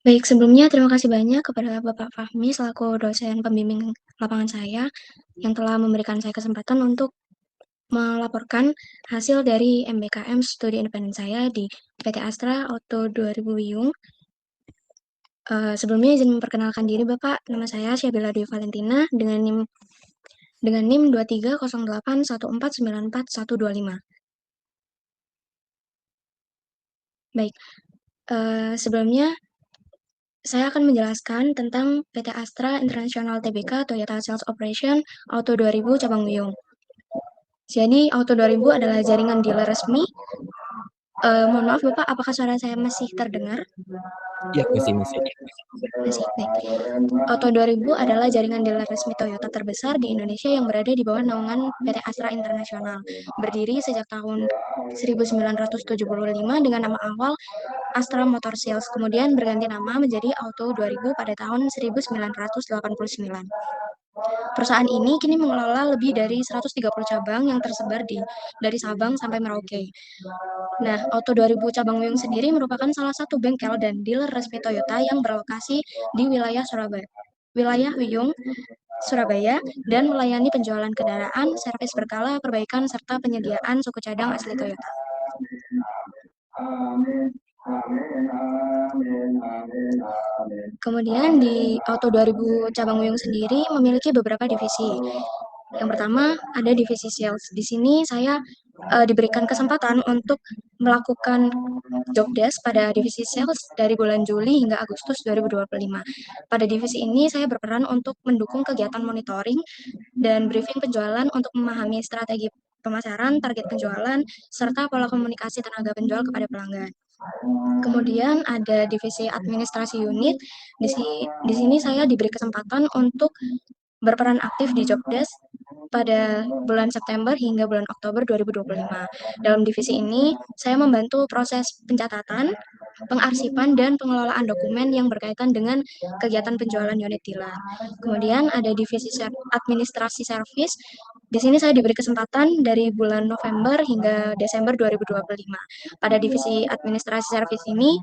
Baik, sebelumnya terima kasih banyak kepada Bapak Fahmi selaku dosen pembimbing lapangan saya yang telah memberikan saya kesempatan untuk melaporkan hasil dari MBKM studi independen saya di PT Astra Auto 2000 Wiyung. Sebelumnya izin memperkenalkan diri Bapak, nama saya Syabila Dwi Valentina dengan NIM 230814941125. Baik, sebelumnya saya akan menjelaskan tentang PT Astra International Tbk Toyota Sales Operation Auto 2000 Cabang Wiyung. Jadi Auto 2000 adalah jaringan dealer resmi. Mohon maaf Bapak, apakah suara saya masih terdengar? Iya, masih. Masih, baik. Auto 2000 adalah jaringan dealer resmi Toyota terbesar di Indonesia yang berada di bawah naungan PT Astra International. Berdiri sejak tahun 1975 dengan nama awal Astra Motor Sales, kemudian berganti nama menjadi Auto 2000 pada tahun 1989. Perusahaan ini kini mengelola lebih dari 130 cabang yang tersebar dari Sabang sampai Merauke. Nah, Auto 2000 Cabang Wiyung sendiri merupakan salah satu bengkel dan dealer resmi Toyota yang berlokasi di wilayah Wiyung, Surabaya, dan melayani penjualan kendaraan, servis berkala, perbaikan, serta penyediaan suku cadang asli Toyota. Kemudian di Auto 2000 Cabang Wiyung sendiri memiliki beberapa divisi. Yang pertama ada divisi sales. Di sini saya diberikan kesempatan untuk melakukan job desk pada divisi sales dari bulan Juli hingga Agustus 2025. Pada divisi ini saya berperan untuk mendukung kegiatan monitoring dan briefing penjualan untuk memahami strategi pemasaran, target penjualan, serta pola komunikasi tenaga penjual kepada pelanggan. Kemudian ada divisi administrasi unit. Di sini saya diberi kesempatan untuk berperan aktif di job desk pada bulan September hingga bulan Oktober 2025. Dalam divisi ini, saya membantu proses pencatatan, pengarsipan, dan pengelolaan dokumen yang berkaitan dengan kegiatan penjualan unit dealer. Kemudian ada divisi administrasi servis. Di sini saya diberi kesempatan dari bulan November hingga Desember 2025. Pada divisi administrasi servis ini,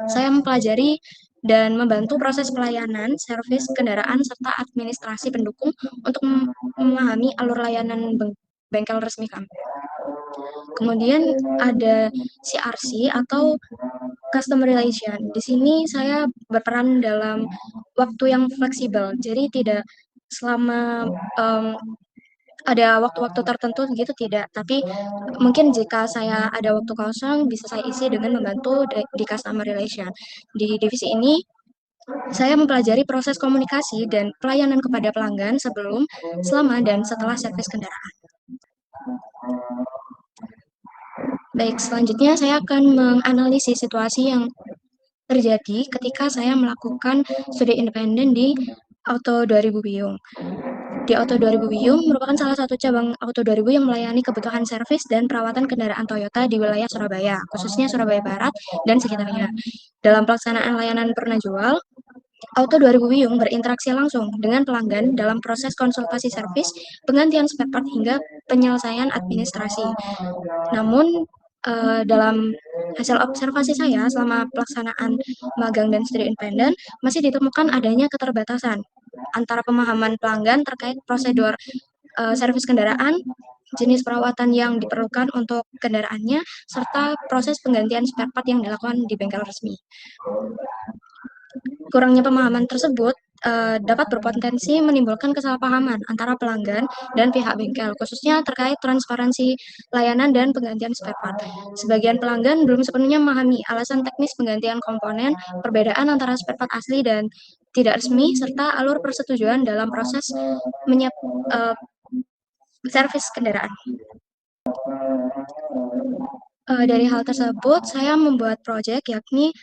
saya mempelajari dan membantu proses pelayanan, servis kendaraan, serta administrasi pendukung untuk memahami alur layanan bengkel resmi kami. Kemudian ada CRC atau Customer Relation. Di sini saya berperan dalam waktu yang fleksibel, jadi tidak selama ada waktu-waktu tertentu gitu tidak, tapi mungkin jika saya ada waktu kosong bisa saya isi dengan membantu di customer relation. Di divisi ini saya mempelajari proses komunikasi dan pelayanan kepada pelanggan sebelum, selama, dan setelah servis kendaraan. Baik, selanjutnya saya akan menganalisis situasi yang terjadi ketika saya melakukan studi independen di Auto 2000 Wiyung. Di Auto 2000 Wiyung merupakan salah satu cabang Auto 2000 yang melayani kebutuhan servis dan perawatan kendaraan Toyota di wilayah Surabaya, khususnya Surabaya Barat dan sekitarnya. Dalam pelaksanaan layanan purna jual, Auto 2000 Wiyung berinteraksi langsung dengan pelanggan dalam proses konsultasi servis, penggantian spare part, hingga penyelesaian administrasi. Namun, dalam hasil observasi saya selama pelaksanaan magang dan studi independen, masih ditemukan adanya keterbatasan antara pemahaman pelanggan terkait prosedur servis kendaraan, jenis perawatan yang diperlukan untuk kendaraannya, serta proses penggantian spare part yang dilakukan di bengkel resmi. Kurangnya pemahaman tersebut dapat berpotensi menimbulkan kesalahpahaman antara pelanggan dan pihak bengkel, khususnya terkait transparansi layanan dan penggantian spare part. Sebagian pelanggan belum sepenuhnya memahami alasan teknis penggantian komponen, perbedaan antara spare part asli dan tidak resmi, serta alur persetujuan dalam proses servis kendaraan. Dari hal tersebut, saya membuat proyek yakni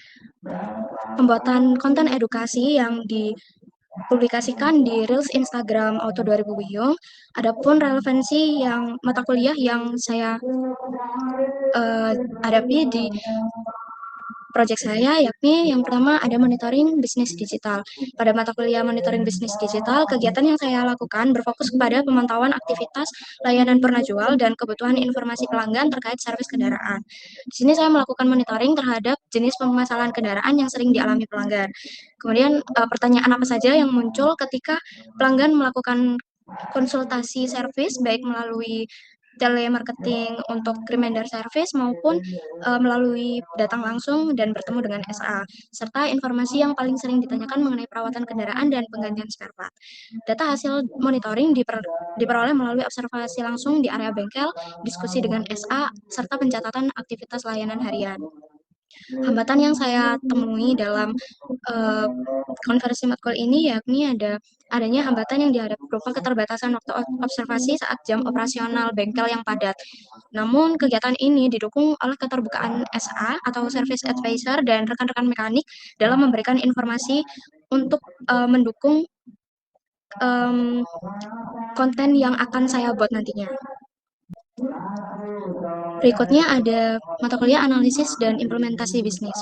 pembuatan konten edukasi yang dipublikasikan di Reels Instagram Auto 2000 Wiyung. Adapun relevansi yang mata kuliah yang saya hadapi proyek saya, yakni yang pertama ada monitoring bisnis digital. Pada mata kuliah monitoring bisnis digital, kegiatan yang saya lakukan berfokus kepada pemantauan aktivitas layanan purna jual dan kebutuhan informasi pelanggan terkait servis kendaraan. Di sini saya melakukan monitoring terhadap jenis permasalahan kendaraan yang sering dialami pelanggan. Kemudian pertanyaan apa saja yang muncul ketika pelanggan melakukan konsultasi servis baik melalui telemarketing untuk reminder service maupun melalui datang langsung dan bertemu dengan SA, serta informasi yang paling sering ditanyakan mengenai perawatan kendaraan dan penggantian spare part. Data hasil monitoring diperoleh melalui observasi langsung di area bengkel, diskusi dengan SA, serta pencatatan aktivitas layanan harian. Hambatan yang saya temui dalam uh, konversi matkul ini yakni adanya hambatan yang dihadapi berupa keterbatasan waktu observasi saat jam operasional bengkel yang padat. Namun, kegiatan ini didukung oleh keterbukaan SA atau Service Advisor dan rekan-rekan mekanik dalam memberikan informasi untuk mendukung um, konten yang akan saya buat nantinya. Berikutnya ada mata kuliah analisis dan implementasi bisnis.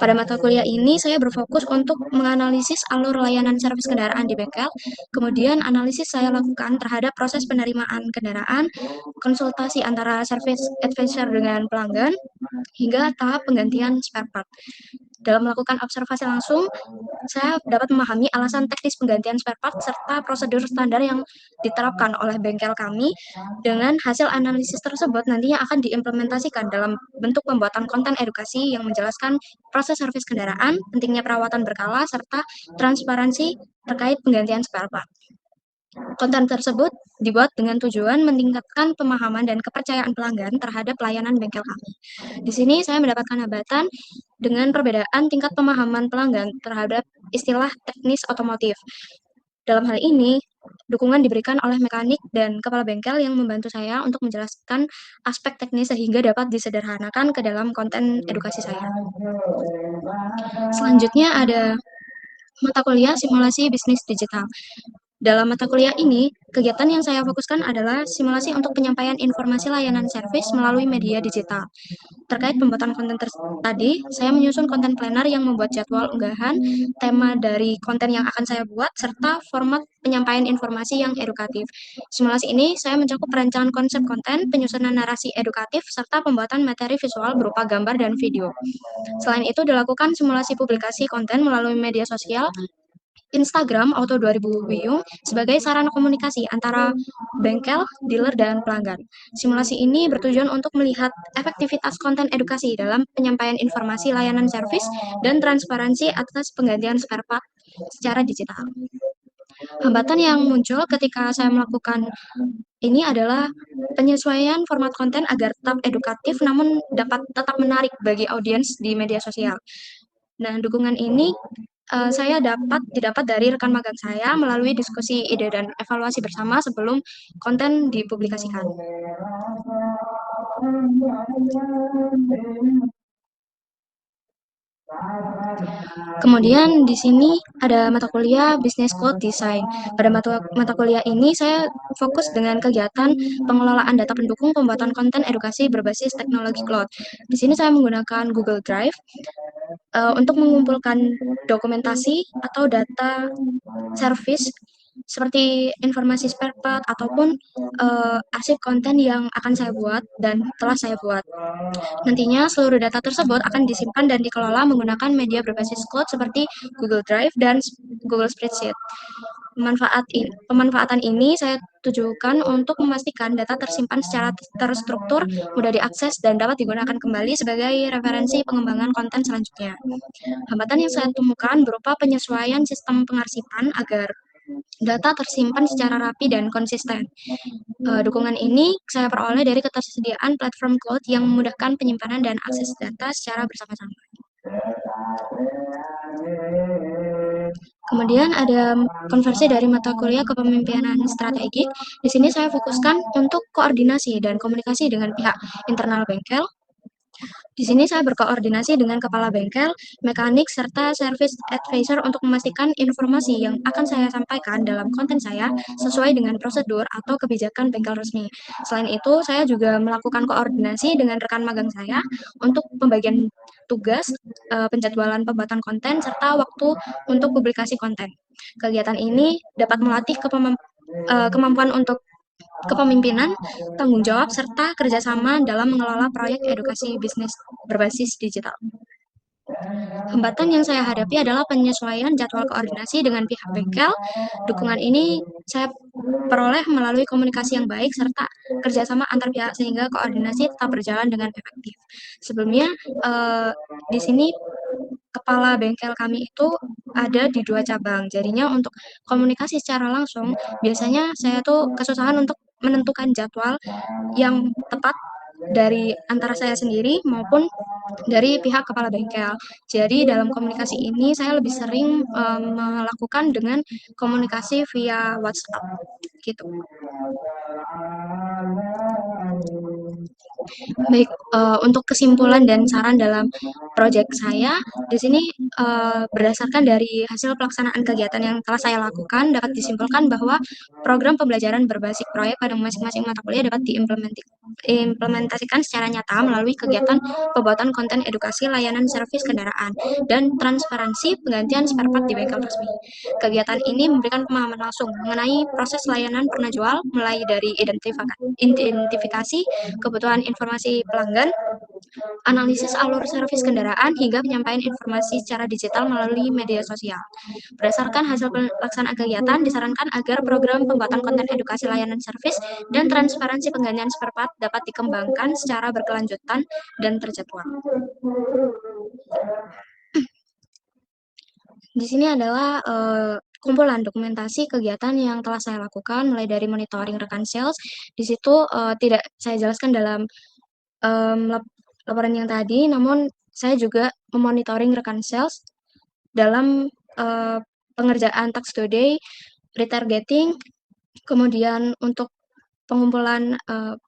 Pada mata kuliah ini saya berfokus untuk menganalisis alur layanan servis kendaraan di bengkel, kemudian analisis saya lakukan terhadap proses penerimaan kendaraan, konsultasi antara service advisor dengan pelanggan, hingga tahap penggantian spare part. Dalam melakukan observasi langsung, saya dapat memahami alasan teknis penggantian spare part serta prosedur standar yang diterapkan oleh bengkel kami. Dengan hasil analisis tersebut nantinya akan diimplementasikan dalam bentuk pembuatan konten edukasi yang menjelaskan proses servis kendaraan, pentingnya perawatan berkala, serta transparansi terkait penggantian spare part. Konten tersebut dibuat dengan tujuan meningkatkan pemahaman dan kepercayaan pelanggan terhadap layanan bengkel kami. Di sini saya mendapatkan hambatan dengan perbedaan tingkat pemahaman pelanggan terhadap istilah teknis otomotif. Dalam hal ini, dukungan diberikan oleh mekanik dan kepala bengkel yang membantu saya untuk menjelaskan aspek teknis sehingga dapat disederhanakan ke dalam konten edukasi saya. Selanjutnya ada mata kuliah simulasi bisnis digital. Dalam mata kuliah ini, kegiatan yang saya fokuskan adalah simulasi untuk penyampaian informasi layanan servis melalui media digital. Terkait pembuatan konten tadi, saya menyusun konten planner yang membuat jadwal unggahan, tema dari konten yang akan saya buat, serta format penyampaian informasi yang edukatif. Simulasi ini saya mencakup perencanaan konsep konten, penyusunan narasi edukatif, serta pembuatan materi visual berupa gambar dan video. Selain itu, dilakukan simulasi publikasi konten melalui media sosial, Instagram Auto 2000 Wiyung sebagai sarana komunikasi antara bengkel, dealer, dan pelanggan. Simulasi ini bertujuan untuk melihat efektivitas konten edukasi dalam penyampaian informasi layanan servis dan transparansi atas penggantian spare part secara digital. Hambatan yang muncul ketika saya melakukan ini adalah penyesuaian format konten agar tetap edukatif namun dapat tetap menarik bagi audiens di media sosial. Nah, dukungan ini saya didapat dari rekan magang saya melalui diskusi ide dan evaluasi bersama sebelum konten dipublikasikan. Kemudian di sini ada mata kuliah Business Cloud Design. Pada mata kuliah ini saya fokus dengan kegiatan pengelolaan data pendukung pembuatan konten edukasi berbasis teknologi cloud. Di sini saya menggunakan Google Drive untuk mengumpulkan dokumentasi atau data service seperti informasi spare part ataupun arsip konten yang akan saya buat dan telah saya buat. Nantinya seluruh data tersebut akan disimpan dan dikelola menggunakan media berbasis cloud seperti Google Drive dan Google Spreadsheet. Pemanfaatan ini saya tujukan untuk memastikan data tersimpan secara terstruktur, mudah diakses, dan dapat digunakan kembali sebagai referensi pengembangan konten selanjutnya. Hambatan yang saya temukan berupa penyesuaian sistem pengarsipan agar data tersimpan secara rapi dan konsisten. Dukungan ini saya peroleh dari ketersediaan platform cloud yang memudahkan penyimpanan dan akses data secara bersama-sama. Kemudian ada konversi dari mata kuliah kepemimpinan strategik. Di sini saya fokuskan untuk koordinasi dan komunikasi dengan pihak internal bengkel, Di sini saya berkoordinasi dengan kepala bengkel, mekanik, serta service advisor untuk memastikan informasi yang akan saya sampaikan dalam konten saya sesuai dengan prosedur atau kebijakan bengkel resmi. Selain itu, saya juga melakukan koordinasi dengan rekan magang saya untuk pembagian tugas, penjadwalan pembuatan konten, serta waktu untuk publikasi konten. Kegiatan ini dapat melatih kemampuan untuk kepemimpinan, tanggung jawab, serta kerjasama dalam mengelola proyek edukasi bisnis berbasis digital. Hambatan yang saya hadapi adalah penyesuaian jadwal koordinasi dengan pihak bengkel. Dukungan ini saya peroleh melalui komunikasi yang baik serta kerjasama antar pihak sehingga koordinasi tetap berjalan dengan efektif. Sebelumnya, di sini kepala bengkel kami itu ada di 2 cabang. Jadinya untuk komunikasi secara langsung, biasanya saya tuh kesusahan untuk menentukan jadwal yang tepat dari antara saya sendiri maupun dari pihak kepala bengkel. Jadi dalam komunikasi ini saya lebih sering, melakukan dengan komunikasi via WhatsApp, gitu. Baik, untuk kesimpulan dan saran dalam proyek saya, di sini, berdasarkan dari hasil pelaksanaan kegiatan yang telah saya lakukan, dapat disimpulkan bahwa program pembelajaran berbasis proyek pada masing-masing mata kuliah dapat implementasikan secara nyata melalui kegiatan pembuatan konten edukasi, layanan servis kendaraan, dan transparansi penggantian spare part di bengkel resmi. Kegiatan ini memberikan pemahaman langsung mengenai proses layanan pernah jual, mulai dari identifikasi kebutuhan informasi pelanggan, analisis alur servis kendaraan, hingga penyampaian informasi secara digital melalui media sosial. Berdasarkan hasil pelaksanaan kegiatan, disarankan agar program pembuatan konten edukasi layanan servis dan transparansi penggantian spare part dapat dikembangkan secara berkelanjutan dan terjadwal. Di sini adalah kumpulan dokumentasi kegiatan yang telah saya lakukan, mulai dari monitoring rekan sales. Di situ tidak saya jelaskan dalam laporan yang tadi, namun saya juga memonitoring rekan sales dalam pengerjaan tax today, retargeting, kemudian untuk pengumpulan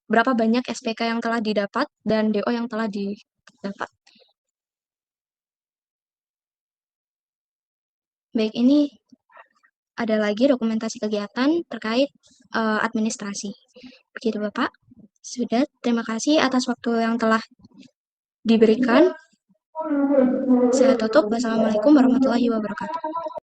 berapa banyak SPK yang telah didapat dan DO yang telah didapat. Baik, ini ada lagi dokumentasi kegiatan terkait administrasi. Begitu Bapak. Sudah, terima kasih atas waktu yang telah diberikan. Saya tutup. Wassalamualaikum warahmatullahi wabarakatuh.